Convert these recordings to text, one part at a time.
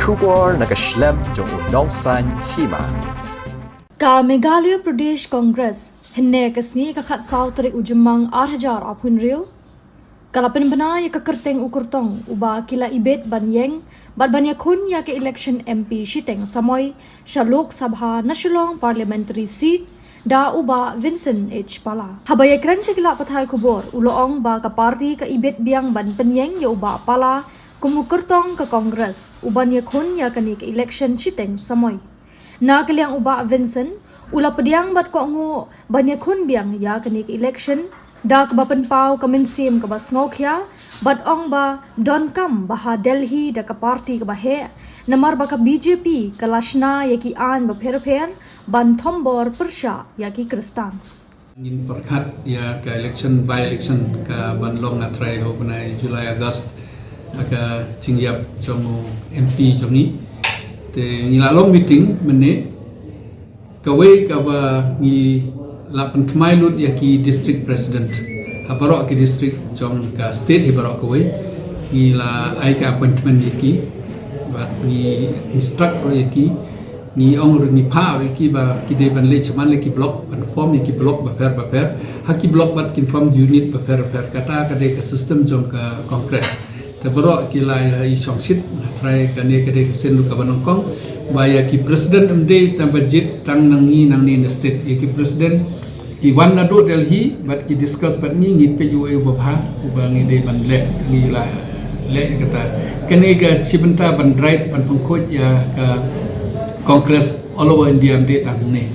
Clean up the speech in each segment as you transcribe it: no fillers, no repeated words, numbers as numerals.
Shubor nakaslem jong unongsan hima. Ka Meghalaya Pradesh Congress hinne kasni ka khat sautri ujumang 8,000 apun rio. Kalapin bana ya kakerteng ukurtong uba kila ibet banyeng bad banya kun ya ke election MP shiteng samoy Shalok Sabha National Parliamentary Seat da uba Vincent H. Pala. Habaya krenche kila pathay kubor uloong ba ka party ka ibet biang ban penyeng ya uba Pala kumukurtong ka Congress uban ya kun ya kani ka election shiteng samoy. Na kaliang uba Vincent ula pediang bat ko ngu banya kun biang ya kani ka election da kabapan pau kaminsim ka basngokya bat ong ba don kam baha Delhi da ka party ka bahe namar ba ka BJP kalashna yaki an ba pher ban thombor persha yaki kristan in perkhat ya ka election by election ka banlong na try ho banai July August ka chingyap chomu MP chomni te ngilalong meeting mene kawai ka ba ni lapan thmai lut yaki district president habarok ki district chom ka state habarok kawai ni la ai ka appointment yaki bat ni instruct yaki ni ong ni pa yaki ba ki de ban le chaman le ki block ban form yaki block ba per haki block bat ki form unit ba per kata ka de ka system chom ka congress tabarok ki la i shongsit try ka ne ka de sen lu ka banong kong baya ki president amde tambajit tang nang ni state ki president ki wan na do Delhi but ki discuss but ni pe ju e babha ubang ide ban le ni la le kata kene ga sibenta ban drive ban pengkoj ya ka congress all over India amde tang ne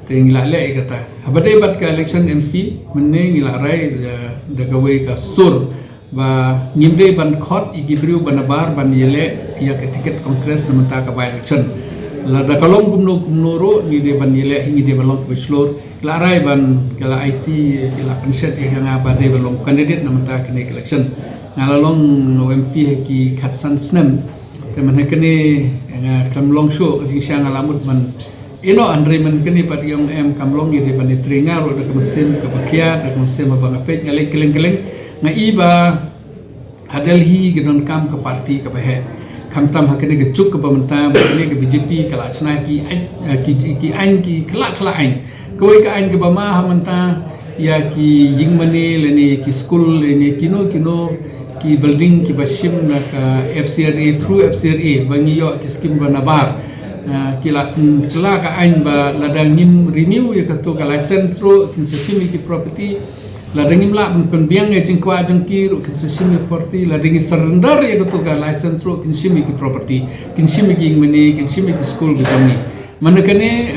ting la le kata habade bat ka election MP menne ngila rai da gawe ka sur ba nyimde ban khot igibriu banabar ban yele ya ke tiket congress namenta ka by election la da kalong kumno ro ni de ban yele hingi de balong beslor la rai ban kala IT kala penset yang apa de balong candidate namenta ke election ngalalong MP ki khatsan snem teman kene nga kamlong show jing siang alamut man ino andre man kene pat yang em kamlong de ban tringa ro da mesin ka bakia da mesin ba ngapet ngale keleng na iba Delhi gedon kam ke parti ke bahe kamtam hakene ke cuk ke pemerintah ne ke BJP kala chna ki an ki kala ain koi ka ain ke bama hamanta ya ki jingmani leni ki school leni kino ki building ki bashim na ka FCRA through FCRA bangi yo ki skim banabar kila ka ain ba ladang nim renew ya ka to ka license through concession ki property ladang imla penbiang ya jengkwa jengkir concession property ladang surrender ya to ka license ro kinshimi ki property kinshimi ki mani kinshimi ki school gami mana kene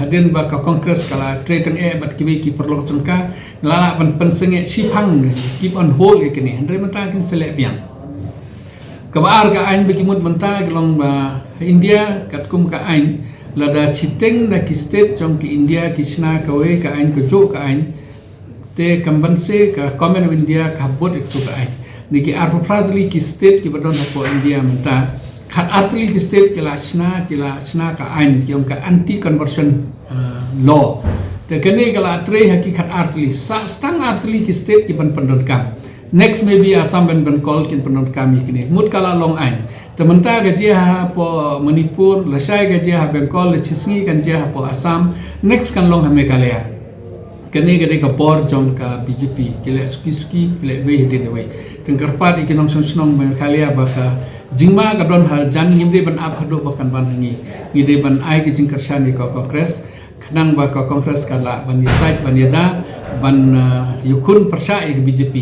haden ba ka congress kala trade and bat ki perlu sengka lala pensenge sipang keep on hold ya kene andre mata kin selek piang kabar ka ain beki mut menta gelong ba India katkum ka ain lada chiteng na ki state jong ki India kisna kawe ka ain ko jo ka ain te kambanse ka Common of India kabut itu ka ai niki arpradli ki state ki badon po India menta khat artli ki state kila sna ka ain ki ka anti conversion law te kene kala tre hakikat artli stang artli ki state ki ban pendon kam next maybe Assam ban call kin pendon kam kini mut kala long ain tementa ga jia po Manipur lasai ga jia Bengal le chisngi kan jia po Assam next kan long Meghalaya kene gede ka por jong ka BJP kile suki kile we hidin we tengkarpat ikinong sonong Meghalaya baka jingma ka don hal jan ngimde ban ab hado bakan ban ngi ngide ban ai ki jingkarsan di ka congress khnang ba ka congress kala ban site ban yada ban yukun persya ke BJP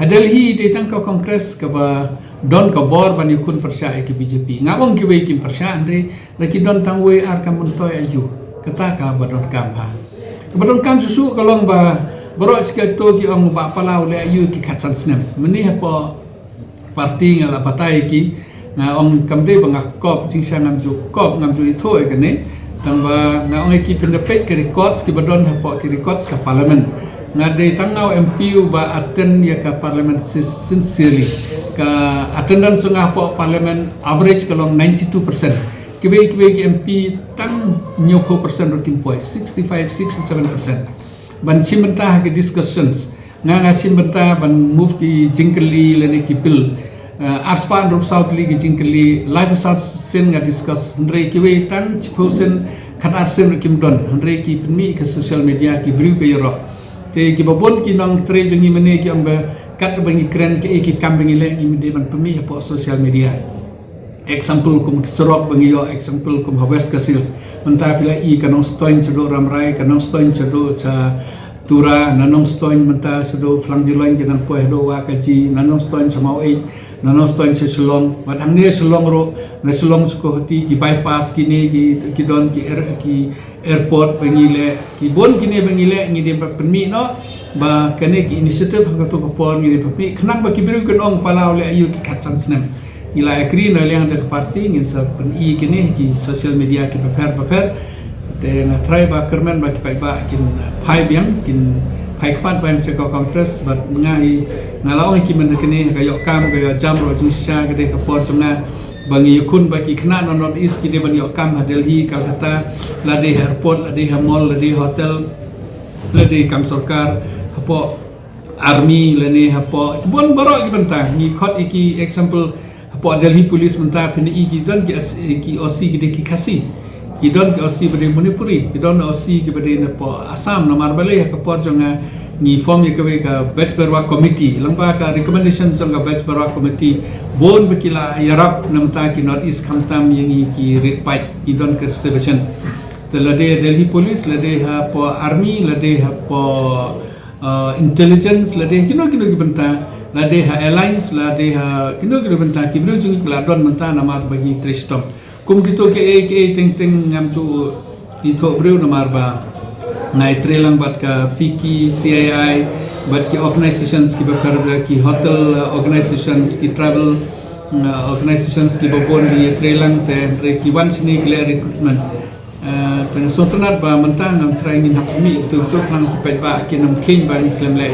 Delhi de tang ka congress ka ba don ka bor ban yukun persya ke BJP ngabong ki we kim persya andre laki don tang we ar kam toy ayu kata ka ba don kam ha badon kam susu kalong ba borok sikato ki ong ba palau le ayu ki khatsan snem meni hapo parti ngala patai ki na ong kamde banga kop jingsa ngam ju itho e kene tamba na ong ki pendepek ki records ki badon hapo ki records ka parliament na de tangau MP ba attend ya ka parliament sincerely ka attendance ngah hapo parliament average kalong 92% kibe ki MP tang nyoko persen rokin poi 65-67% ban simbenta ke discussions nga simbenta ban move ki jingkeli lene ki bill Arspan Rup South League jingkeli live South sen nga discuss Henry ki wetan chiposen khanar sen kim don Henry ki pni ke social media ki bru ke yoro te ki babon ki nang tre jengi mene ki ambe kat bangi kren ke ki kambing ile ngi de ban pmi po social media example kum serok bangi yo example kum hawes ka sales menta pila I kanong stoin chodo ramrai kanong stoin chodo cha tura nanong stoin menta chodo flang diloin ke nang poe do wa kaji nanong stoin chamau nanong stoin che shalom wat ang ne shalom ro na shalom ko hati ki bypass kini ki don ki airport bangile ki bon kini bangile ngi de permi no ba kane ki initiative ha to ko pon ngi de permi knak ba ki biru kan ong palau le ayu ki katsan snem ila akri no yang de parti ngin sa pen I kini ki social media ki paper te na try ba kermen ba ki ba kin pai biang kin pai kwan ban se ko congress bat ngai ngalao ki men kini kayo kam kayo jam ro jing sha ke de ka por sumna bangi kun ba ki khna no north east ki de ban yo kam ha Delhi Calcutta la de airport la de mall la de hotel la de kam sarkar hapo army la ne hapo bon baro ki banta ni khot iki example hapo Delhi police menta pini ki don ki OC ki de ki kasi ki don ki OC bade Manipuri ki don OC ki bade na po Assam nomor bale ka po jonga ni form ye ka batch berwa committee langpa ka recommendation jonga batch berwa committee bon bekila yarap namta ki north east kamtam yengi ki red pipe ki don ke reservation te lade Delhi police lade ha po army lade ha po intelligence lade kino ki benta lade ha alliance lade ha kino benta ki bru jungi kala don menta namar bagi tristom kum kito ke ting ngam tu ito bru namar ba ngai trelang bat ka PK CII bat ki organizations ki bakar ki hotel organizations ki travel organizations ki babon di trelang te ki wan sini clear recruitment ten so tenat ba mentang ngam training hakmi tu klang ki pet ba ki nam king ba ni klem le